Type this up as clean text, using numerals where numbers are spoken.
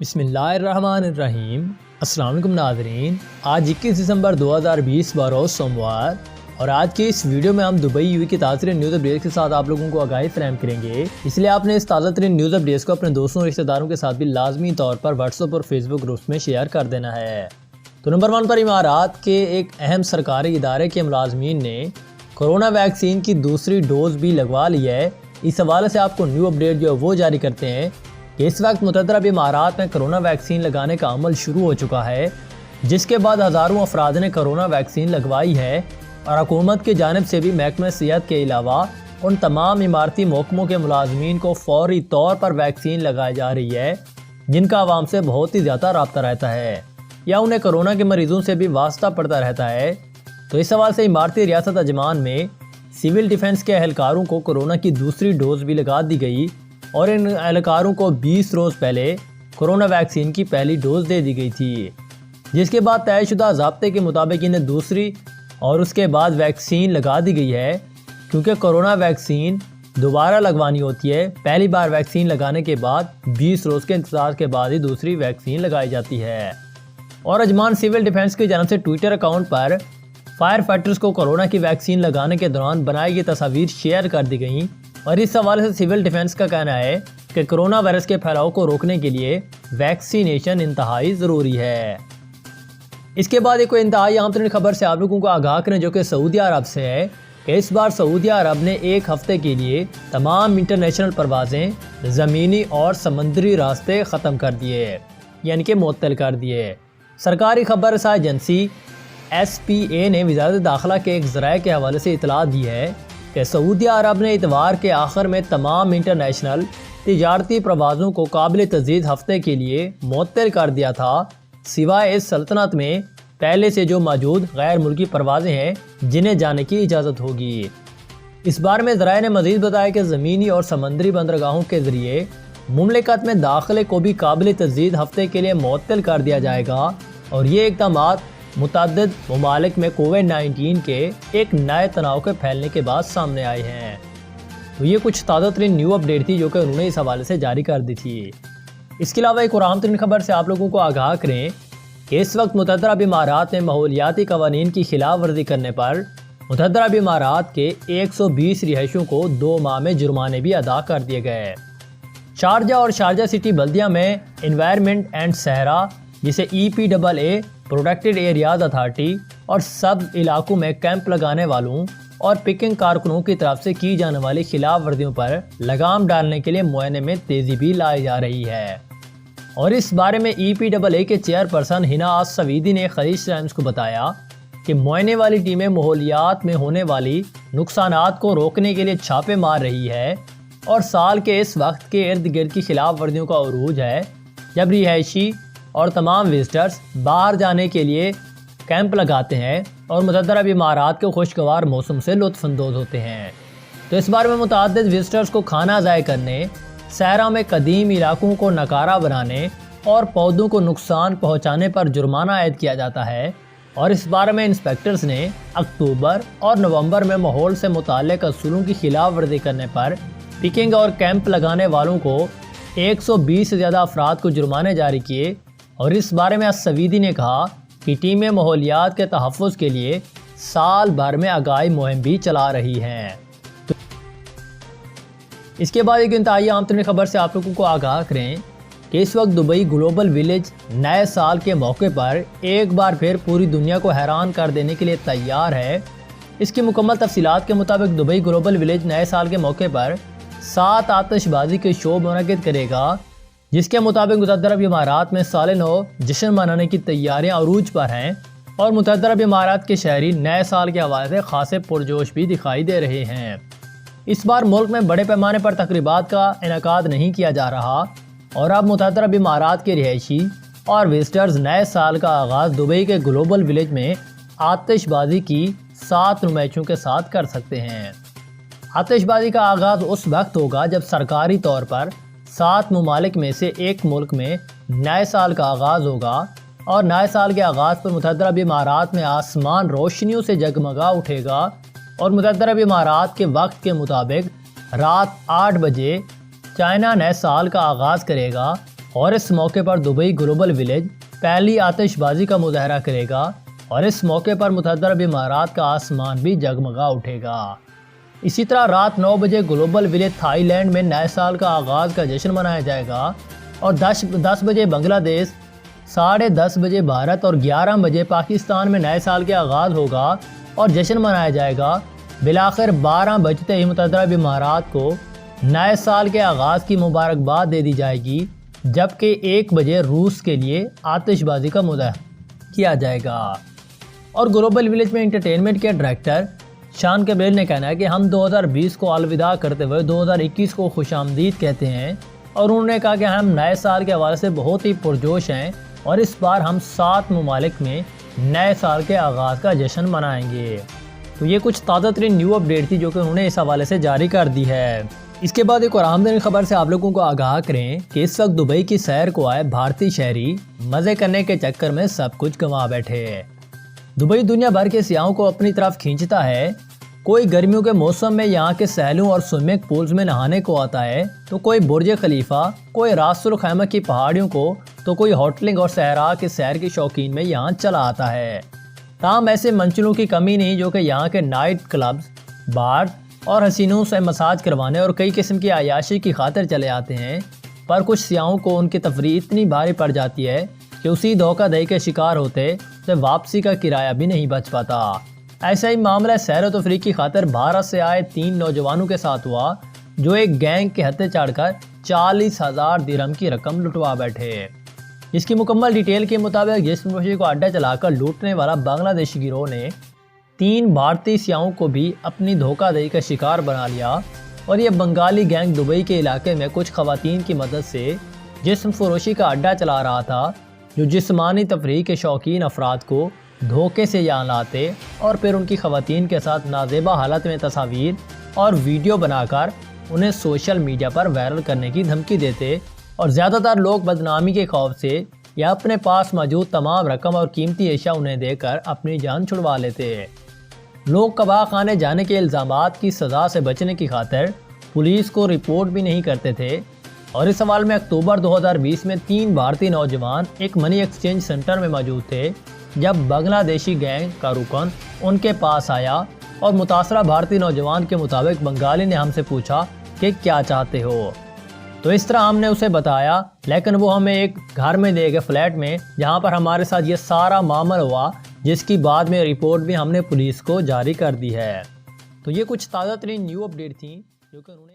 بسم اللہ الرحمن الرحیم۔ السلام علیکم ناظرین، آج 21 دسمبر 2020 بروز سوموار، اور آج کی اس ویڈیو میں ہم دبئی یو کی تازہ ترین نیوز اپڈیٹ کے ساتھ آپ لوگوں کو آگاہی فراہم کریں گے، اس لیے آپ نے اس تازہ ترین نیوز اپڈیٹس کو اپنے دوستوں اور رشتہ داروں کے ساتھ بھی لازمی طور پر واٹس ایپ اور فیس بک گروپس میں شیئر کر دینا ہے۔ تو نمبر 1 پر امارات کے ایک اہم سرکاری ادارے کے ملازمین نے کورونا ویکسین کی دوسری ڈوز بھی لگوا لی ہے۔ اس حوالے سے آپ کو نیو اپڈیٹ جو ہے وہ جاری کرتے ہیں کہ اس وقت متحدہ عرب امارات میں کرونا ویکسین لگانے کا عمل شروع ہو چکا ہے، جس کے بعد ہزاروں افراد نے کرونا ویکسین لگوائی ہے، اور حکومت کی جانب سے بھی محکمہ صحت کے علاوہ ان تمام امارتی محکموں کے ملازمین کو فوری طور پر ویکسین لگائی جا رہی ہے جن کا عوام سے بہت ہی زیادہ رابطہ رہتا ہے یا انہیں کرونا کے مریضوں سے بھی واسطہ پڑتا رہتا ہے۔ تو اس حوالے سے امارتی ریاست اجمان میں سول ڈیفنس کے اہلکاروں کو کرونا کی دوسری ڈوز بھی لگا دی گئی، اور ان اہلکاروں کو 20 روز پہلے کرونا ویکسین کی پہلی ڈوز دے دی گئی تھی، جس کے بعد طے شدہ ضابطے کے مطابق انہیں دوسری اور اس کے بعد ویکسین لگا دی گئی ہے، کیونکہ کرونا ویکسین دوبارہ لگوانی ہوتی ہے۔ پہلی بار ویکسین لگانے کے بعد 20 روز کے انتظار کے بعد ہی دوسری ویکسین لگائی جاتی ہے۔ اور اجمان سول ڈیفنس کی جانب سے ٹویٹر اکاؤنٹ پر فائر فائٹرز کو کرونا کی ویکسین لگانے کے دوران بنائی گئی تصاویر شیئر کر دی گئیں، اور اس حوالے سے سول ڈیفنس کا کہنا ہے کہ کرونا وائرس کے پھیلاؤ کو روکنے کے لیے ویکسینیشن انتہائی ضروری ہے۔ اس کے بعد ایک انتہائی اہم ترین خبر سے آپ لوگوں کو آگاہ کریں، جو کہ سعودی عرب سے ہے کہ اس بار سعودی عرب نے ایک ہفتے کے لیے تمام انٹرنیشنل پروازیں، زمینی اور سمندری راستے ختم کر دیے، یعنی کہ معطل کر دیے۔ سرکاری خبر رساں ایجنسی SPA نے وزارت داخلہ کے ایک ذرائع کے حوالے سے اطلاع دی ہے کہ سعودی عرب نے اتوار کے آخر میں تمام انٹرنیشنل تجارتی پروازوں کو قابل تجدید ہفتے کے لیے معطل کر دیا تھا، سوائے اس سلطنت میں پہلے سے جو موجود غیر ملکی پروازیں ہیں جنہیں جانے کی اجازت ہوگی۔ اس بارے میں ذرائع نے مزید بتایا کہ زمینی اور سمندری بندرگاہوں کے ذریعے مملکت میں داخلے کو بھی قابل تجدید ہفتے کے لیے معطل کر دیا جائے گا، اور یہ اقدامات متعدد ممالک میں کووڈ-19 کے ایک نئے تناؤ کے پھیلنے کے بعد سامنے آئے ہیں۔ تو یہ کچھ تازہ ترین نیو اپڈیٹ تھی جو کہ انہوں نے اس حوالے سے جاری کر دی تھی۔ اس کے علاوہ ایک اور اہم ترین خبر سے آپ لوگوں کو آگاہ کریں کہ اس وقت متحدہ عرب امارات میں ماحولیاتی قوانین کی خلاف ورزی کرنے پر متحدہ عرب امارات کے 120 رہائشیوں کو 2 ماہ میں جرمانے بھی ادا کر دیے گئے۔ شارجہ اور شارجہ سٹی بلدیہ میں انوائرمنٹ اینڈ صحرا، جسے EPAA پروٹیکٹڈ ایریاز اتھارٹی، اور سبز علاقوں میں کیمپ لگانے والوں اور پکنگ کارکنوں کی طرف سے کی جانے والی خلاف ورزیوں پر لگام ڈالنے کے لیے معائنے میں تیزی بھی لائی جا رہی ہے۔ اور اس بارے میں EPAA کے چیئرپرسن ہنا السویدی نے خلیج ٹائمز کو بتایا کہ معائنے والی ٹیمیں ماحولیات میں ہونے والی نقصانات کو روکنے کے لیے چھاپے مار رہی ہے، اور سال کے اس وقت کے ارد گرد کی خلاف ورزیوں کا عروج ہے جب رہائشی اور تمام وزٹرز باہر جانے کے لیے کیمپ لگاتے ہیں اور متحدہ عرب امارات کے خوشگوار موسم سے لطف اندوز ہوتے ہیں۔ تو اس بارے میں متعدد وزٹرز کو کھانا ضائع کرنے، صحرا میں قدیم علاقوں کو ناکارہ بنانے اور پودوں کو نقصان پہنچانے پر جرمانہ عائد کیا جاتا ہے، اور اس بارے میں انسپیکٹرز نے اکتوبر اور نومبر میں ماحول سے متعلق اصولوں کی خلاف ورزی کرنے پر پکنگ اور کیمپ لگانے والوں کو 120 سے زیادہ افراد کو جرمانے جاری کیے۔ اور اس بارے میں السویدی نے کہا کہ ٹیمیں ماحولیات کے تحفظ کے لیے سال بھر میں آگاہی مہم بھی چلا رہی ہیں۔ اس کے بعد ایک انتہائی اہم ترین خبر سے آپ لوگوں کو آگاہ کریں کہ اس وقت دبئی گلوبل ولیج نئے سال کے موقع پر ایک بار پھر پوری دنیا کو حیران کر دینے کے لیے تیار ہے۔ اس کی مکمل تفصیلات کے مطابق دبئی گلوبل ولیج نئے سال کے موقع پر 7 آتش بازی کے شو منعقد کرے گا، جس کے مطابق متحدہ عرب امارات میں سال نو جشن منانے کی تیاریاں عروج پر ہیں، اور متحدہ عرب امارات کے شہری نئے سال کے حوالے سے خاصے پرجوش بھی دکھائی دے رہے ہیں۔ اس بار ملک میں بڑے پیمانے پر تقریبات کا انعقاد نہیں کیا جا رہا، اور اب متحدہ عرب امارات کے رہائشی اور وزٹرز نئے سال کا آغاز دبئی کے گلوبل ولیج میں آتش بازی کی 7 نمائشوں کے ساتھ کر سکتے ہیں۔ آتش بازی کا آغاز اس وقت ہوگا جب سرکاری طور پر 7 ممالک میں سے ایک ملک میں نئے سال کا آغاز ہوگا، اور نئے سال کے آغاز پر متحدہ عرب امارات میں آسمان روشنیوں سے جگمگا اٹھے گا، اور متحدہ عرب امارات کے وقت کے مطابق رات 8 بجے چائنا نئے سال کا آغاز کرے گا، اور اس موقع پر دبئی گلوبل ولیج پہلی آتش بازی کا مظاہرہ کرے گا اور اس موقع پر متحدہ عرب امارات کا آسمان بھی جگمگا اٹھے گا۔ اسی طرح رات 9 بجے گلوبل ولیج تھائی لینڈ میں نئے سال کا آغاز کا جشن منایا جائے گا اور 10 بجے بنگلہ دیش، 10:30 بجے بھارت اور 11 بجے پاکستان میں نئے سال کے آغاز ہوگا اور جشن منایا جائے گا۔ بالآخر 12 بجتے ہی متحدہ عرب امارات کو نئے سال کے آغاز کی مبارکباد دے دی جائے گی، جبکہ 1 بجے روس کے لیے آتش بازی کا مظاہرہ کیا جائے گا۔ اور گلوبل ولیج میں انٹرٹینمنٹ کے ڈائریکٹر شان کیبریل نے کہنا ہے کہ ہم 2020 کو الوداع کرتے ہوئے 2021 کو خوش آمدید کہتے ہیں، اور انہوں نے کہا کہ ہم نئے سال کے حوالے سے بہت ہی پرجوش ہیں اور اس بار ہم 7 ممالک میں نئے سال کے آغاز کا جشن منائیں گے۔ تو یہ کچھ تازہ ترین نیو اپڈیٹ تھی جو کہ انہوں نے اس حوالے سے جاری کر دی ہے۔ اس کے بعد ایک اور اہم ترین خبر سے آپ لوگوں کو آگاہ کریں کہ اس وقت دبئی کی سیر کو آئے بھارتی شہری مزے کرنے کے چکر میں سب کچھ گنوا بیٹھے۔ دبئی دنیا بھر کے سیاحوں کو اپنی طرف کھینچتا ہے۔ کوئی گرمیوں کے موسم میں یہاں کے سیلوں اور سوئمنگ پولز میں نہانے کو آتا ہے، تو کوئی برج خلیفہ، کوئی راس الخیمہ کی پہاڑیوں کو، تو کوئی ہوٹلنگ اور صحرا کے سیر کی شوقین میں یہاں چلا آتا ہے۔ تاہم ایسے منچلوں کی کمی نہیں جو کہ یہاں کے نائٹ کلبز، بار اور حسینوں سے مساج کروانے اور کئی قسم کی عیاشی کی خاطر چلے آتے ہیں، پر کچھ سیاحوں کو ان کی تفریح اتنی بھاری پڑ جاتی ہے کہ اسی دھوکہ دہی کے شکار ہوتے سے واپسی کا کرایہ بھی نہیں بچ پاتا۔ ایسا ہی معاملہ سیر و تفریح کی خاطر بھارت سے آئے 3 نوجوانوں کے ساتھ ہوا جو ایک گینگ کے ہتھے چڑھ کر 40,000 درہم کی رقم لٹوا بیٹھے۔ اس کی مکمل ڈیٹیل کے مطابق جسم فروشی کو اڈا چلا کر لوٹنے والا بنگلہ دیشی گروہ نے 3 بھارتی سیاحوں کو بھی اپنی دھوکہ دہی کا شکار بنا لیا، اور یہ بنگالی گینگ دبئی کے علاقے میں کچھ خواتین کی مدد سے جسم فروشی کا اڈا چلا رہا تھا، جو جسمانی تفریح کے شوقین افراد کو دھوکے سے یہاں لاتے اور پھر ان کی خواتین کے ساتھ نازیبا حالت میں تصاویر اور ویڈیو بنا کر انہیں سوشل میڈیا پر وائرل کرنے کی دھمکی دیتے، اور زیادہ تر لوگ بدنامی کے خوف سے یا اپنے پاس موجود تمام رقم اور قیمتی اشیاء انہیں دے کر اپنی جان چھڑوا لیتے۔ لوگ کباہ خانے جانے کے الزامات کی سزا سے بچنے کی خاطر پولیس کو رپورٹ بھی نہیں کرتے تھے، اور اس سوال میں اکتوبر 2020 میں 3 بھارتی نوجوان ایک منی ایکسچینج سینٹر میں موجود تھے جب بنگلہ دیشی گینگ کا رکن ان کے پاس آیا، اور متاثرہ بھارتی نوجوان کے مطابق بنگالی نے ہم سے پوچھا کہ کیا چاہتے ہو، تو اس طرح ہم نے اسے بتایا، لیکن وہ ہمیں ایک گھر میں لے گئے، فلیٹ میں، جہاں پر ہمارے ساتھ یہ سارا معاملہ ہوا، جس کی بعد میں رپورٹ بھی ہم نے پولیس کو جاری کر دی ہے۔ تو یہ کچھ تازہ ترین نیو اپڈیٹ تھیں جو کہ انہوں نے